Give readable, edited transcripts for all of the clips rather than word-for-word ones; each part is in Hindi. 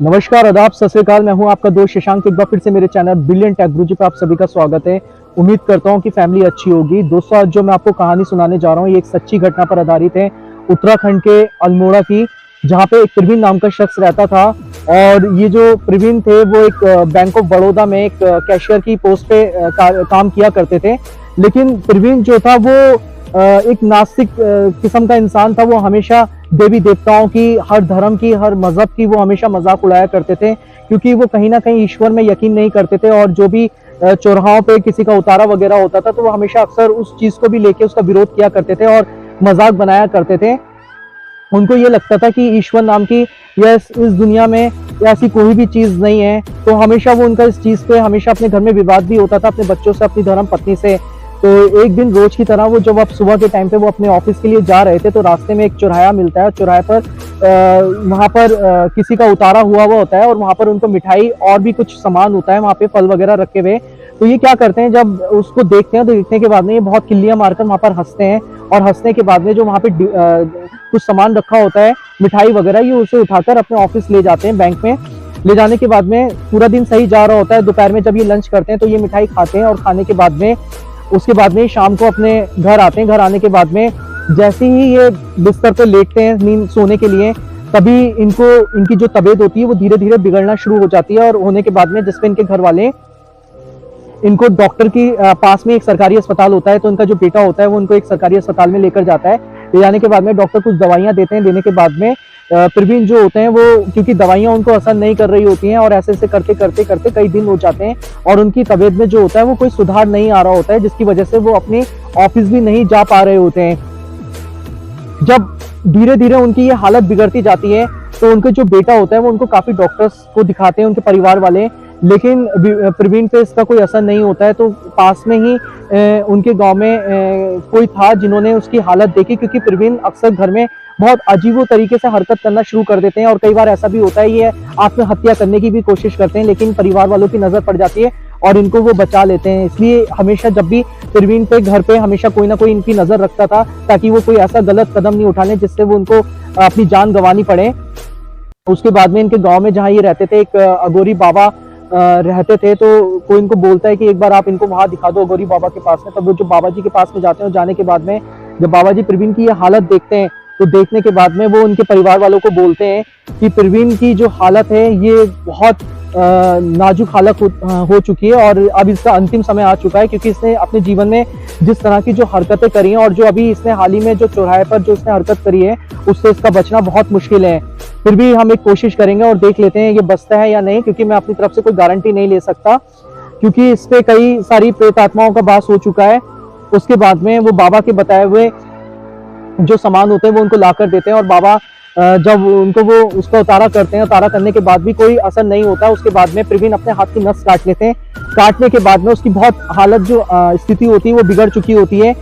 नमस्कार, आदाब, सत श्री अकाल। मैं हूं आपका दोस्त शशांक। एक बार फिर से मेरे चैनल ब्रिलियंट टेक गुरुजी पे आप सभी का स्वागत है। उम्मीद करता हूं कि फैमिली अच्छी होगी। दोस्तों, आज जो मैं आपको कहानी सुनाने जा रहा हूं, ये एक सच्ची घटना पर आधारित है, उत्तराखंड के अल्मोड़ा की, जहां पे एक प्रवीण नाम का शख्स रहता था। और ये जो प्रवीण थे वो एक बैंक ऑफ बड़ौदा में एक कैशियर की पोस्ट पे काम किया करते थे। लेकिन प्रवीण जो था वो एक नास्तिक किस्म का इंसान था। वो हमेशा देवी देवताओं की, हर धर्म की, हर मजहब की वो हमेशा मजाक उड़ाया करते थे, क्योंकि वो कहीं ना कहीं ईश्वर में यकीन नहीं करते थे। और जो भी चौराहों पे किसी का उतारा वगैरह होता था तो वो हमेशा अक्सर उस चीज को भी लेके उसका विरोध किया करते थे और मजाक बनाया करते थे। उनको ये लगता था कि ईश्वर नाम की या इस दुनिया में ऐसी कोई भी चीज नहीं है। तो हमेशा वो उनका इस चीज पे हमेशा अपने घर में विवाद भी होता था, अपने बच्चों से, अपनी धर्म पत्नी से। तो एक दिन रोज की तरह वो जब आप सुबह के टाइम पे वो अपने ऑफिस के लिए जा रहे थे तो रास्ते में एक चौराहा मिलता है। चौराहे पर वहां पर किसी का उतारा हुआ होता है और वहां पर उनको मिठाई और भी कुछ सामान होता है, वहां पे फल वगैरह रखे हुए। तो ये क्या करते हैं, जब उसको देखते हैं तो देखने के बाद में ये बहुत किल्लियां मारकर वहां पर हंसते हैं। और हंसने के बाद में जो वहां पे कुछ सामान रखा होता है, मिठाई वगैरह, ये उसे उठाकर अपने ऑफिस ले जाते हैं। बैंक में ले जाने के बाद में पूरा दिन सही जा रहा होता है। दोपहर में जब ये लंच करते हैं तो ये मिठाई खाते हैं और खाने के बाद में उसके बाद में शाम को अपने घर आते हैं। घर आने के बाद में जैसे ही ये बिस्तर पर लेटते हैं नींद सोने के लिए, तभी इनकी जो तबीयत होती है वो धीरे धीरे बिगड़ना शुरू हो जाती है। और होने के बाद में जिसपे इनके घर वाले इनको डॉक्टर की पास में एक सरकारी अस्पताल होता है, तो इनका जो बेटा होता है वो उनको एक सरकारी अस्पताल में लेकर जाता है। ले जाने के बाद में डॉक्टर कुछ दवाइयां देते हैं। देने के बाद में प्रवीण जो होते हैं वो, क्योंकि दवाइयां उनको असर नहीं कर रही होती हैं और ऐसे ऐसे करते करते करते कई दिन हो जाते हैं और उनकी तबीयत में जो होता है वो कोई सुधार नहीं आ रहा होता है, जिसकी वजह से वो अपने ऑफिस भी नहीं जा पा रहे होते हैं। जब धीरे धीरे उनकी ये हालत बिगड़ती जाती है तो उनके जो बेटा होता है वो उनको काफी डॉक्टर्स को दिखाते हैं, उनके परिवार वाले, लेकिन प्रवीण पे इसका कोई असर नहीं होता है। तो पास में ही उनके गांव में कोई था जिन्होंने उसकी हालत देखी, क्योंकि प्रवीण अक्सर घर में बहुत अजीबो तरीके से हरकत करना शुरू कर देते हैं। और कई बार ऐसा भी होता है ये आत्महत्या करने की भी कोशिश करते हैं, लेकिन परिवार वालों की नजर पड़ जाती है और इनको वो बचा लेते हैं। इसलिए हमेशा जब भी प्रवीण पे घर पे हमेशा कोई ना कोई इनकी नजर रखता था, ताकि वो कोई ऐसा गलत कदम नहीं उठाने जिससे वो उनको अपनी जान गंवानी पड़े। उसके बाद में इनके गाँव में जहाँ ये रहते थे, एक अगोरी बाबा रहते थे। तो कोई इनको बोलता है कि एक बार आप इनको वहां दिखा दो अगोरी बाबा के पास में। तब वो जो बाबा जी के पास में जाते हैं, जाने के बाद में जब बाबा जी प्रवीण की ये हालत देखते हैं तो देखने के बाद में वो उनके परिवार वालों को बोलते हैं कि प्रवीण की जो हालत है ये बहुत नाजुक हालत हो चुकी है और अब इसका अंतिम समय आ चुका है, क्योंकि इसने अपने जीवन में जिस तरह की जो हरकतें करी हैं और जो अभी इसने हाल ही में जो चौराहे पर जो इसने हरकत करी है उससे इसका बचना बहुत मुश्किल है। फिर भी हम एक कोशिश करेंगे और देख लेते हैं ये बचता है या नहीं, क्योंकि मैं अपनी तरफ से कोई गारंटी नहीं ले सकता, क्योंकि इस पे कई सारी प्रेत आत्माओं का वास हो चुका है। उसके बाद में वो बाबा के बताए हुए जो सामान होते हैं वो उनको लाकर देते हैं और बाबा जब उनको वो उसका उतारा करते हैं, उतारा करने के बाद भी कोई असर नहीं होता। उसके बाद में प्रवीण अपने हाथ की नस काट लेते हैं। काटने के बाद में उसकी बहुत हालत जो स्थिति होती है वो बिगड़ चुकी होती है।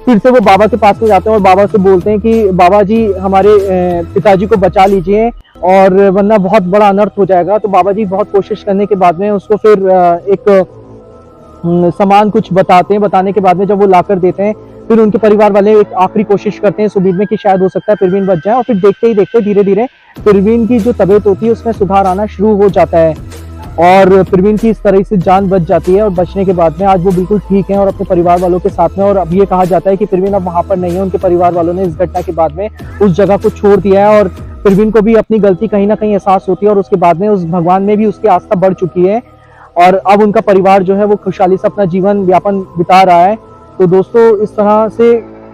फिर से वो बाबा के पास में जाते हैं और बाबा से बोलते हैं कि बाबा जी हमारे पिताजी को बचा लीजिए और वरना बहुत बड़ा अनर्थ हो जाएगा। तो बाबा जी बहुत कोशिश करने के बाद में उसको फिर एक सामान कुछ बताते हैं। बताने के बाद में जब वो लाकर देते हैं, फिर उनके परिवार वाले एक आखिरी कोशिश करते हैं इस उम्मीद में कि शायद हो सकता है प्रवीण बच जाए। और फिर देखते ही देखते धीरे धीरे प्रवीण की जो तबीयत होती है उसमें सुधार आना शुरू हो जाता है और प्रवीण की इस तरह से जान बच जाती है। और बचने के बाद में आज वो बिल्कुल ठीक है और अपने परिवार वालों के साथ में। और अब ये कहा जाता है कि प्रवीण अब वहां पर नहीं है। उनके परिवार वालों ने इस घटना के बाद में उस जगह को छोड़ दिया है और प्रवीण को भी अपनी गलती कहीं ना कहीं एहसास होती है और उसके बाद में उस भगवान में भी उसकी आस्था बढ़ चुकी है और अब उनका परिवार जो है वो खुशहाली से अपना जीवन यापन बिता रहा है। तो दोस्तों, इस तरह से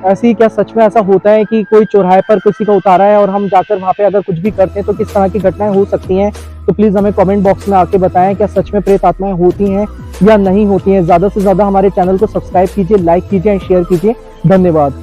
ऐसी क्या सच में ऐसा होता है कि कोई चौराहे पर किसी का उतारा है और हम जाकर वहां पे अगर कुछ भी करते हैं तो किस तरह की घटनाएं हो सकती हैं? तो प्लीज हमें कमेंट बॉक्स में आके बताएं, क्या सच में प्रेत आत्माएं होती हैं या नहीं होती हैं। ज्यादा से ज्यादा हमारे चैनल को सब्सक्राइब कीजिए, लाइक कीजिए एंड शेयर कीजिए। धन्यवाद।